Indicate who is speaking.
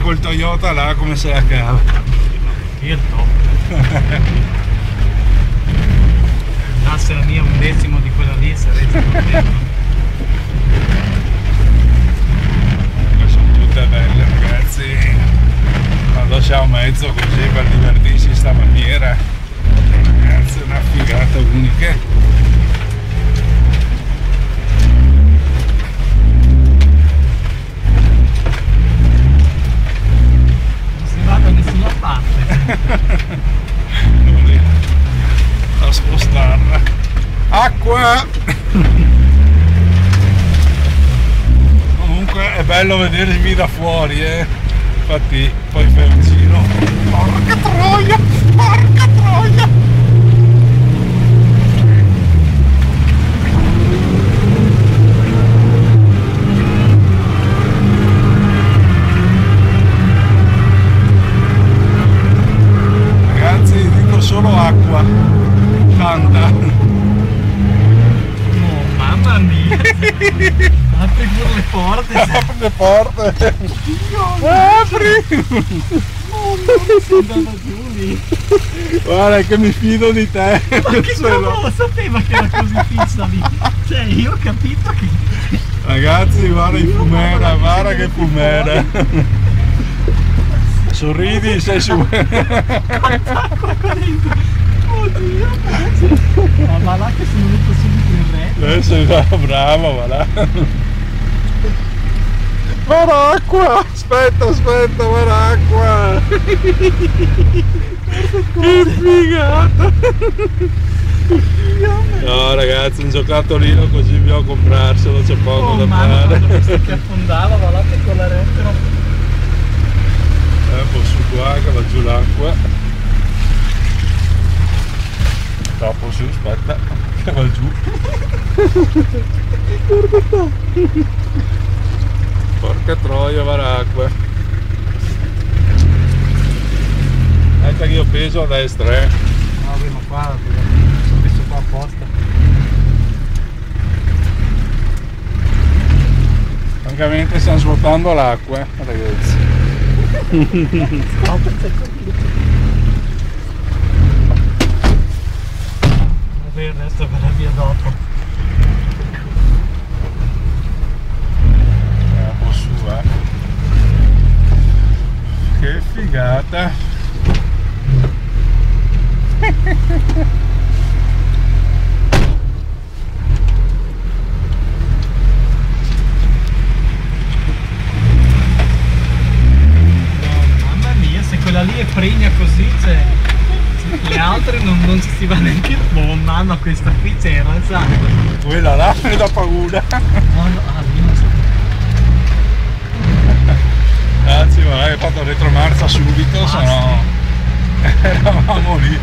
Speaker 1: quel Toyota là come se la cava.
Speaker 2: Io il top. Se la mia 1/10 di quella lì saresti contento.
Speaker 1: Sono tutte belle ragazzi, quando c'è un mezzo così per divertirsi in sta maniera, ragazzi, è una figata unica.
Speaker 2: Non si va da nessuna parte.
Speaker 1: A spostarla. Acqua! Comunque è bello vedermi da fuori, infatti poi fai un giro. Porca troia! Porca troia! Ragazzi, dico solo acqua. Tanta.
Speaker 2: Oh, mamma mia. Apri pure le porte.
Speaker 1: Apri le porte. Apri.
Speaker 2: Sono andato giù lì.
Speaker 1: Guarda che mi fido di te.
Speaker 2: Ma che non lo sapeva che era così fissa lì. Cioè io ho capito che...
Speaker 1: Ragazzi, guarda il fumera, guarda che fumera. Sorridi, sei su.
Speaker 2: Quant'acqua qua dentro. Oddio, ma là che sono venuto subito in retro.
Speaker 1: Sei bravo, va là. Guarda acqua! Aspetta, guarda acqua! Che figata! No ragazzi, un giocattolino così bisogna comprarselo, c'è poco da fare.
Speaker 2: Quando ho visto che affondava, va là che con la retro.
Speaker 1: Un po' su qua che va giù l'acqua. Troppo su, aspetta, che va giù. Guarda qua. Porca troia, va l'acqua. Aspetta che io peso a destra,
Speaker 2: No, beh, ma qua l'ho messo qua apposta.
Speaker 1: Francamente stiamo svuotando l'acqua, ragazzi.
Speaker 2: Vabbè, il resto verrà via dopo.
Speaker 1: Un po' su, Che figata.
Speaker 2: Mamma mia, se quella lì è pregna così, cioè, le altre non ci si va neanche. Oh mamma, questa qui c'era, sai?
Speaker 1: Quella là mi dà paura.
Speaker 2: No, lì non so.
Speaker 1: Ragazzi, ma hai fatto retromarcia subito,
Speaker 2: Ah,
Speaker 1: sennò eravamo lì.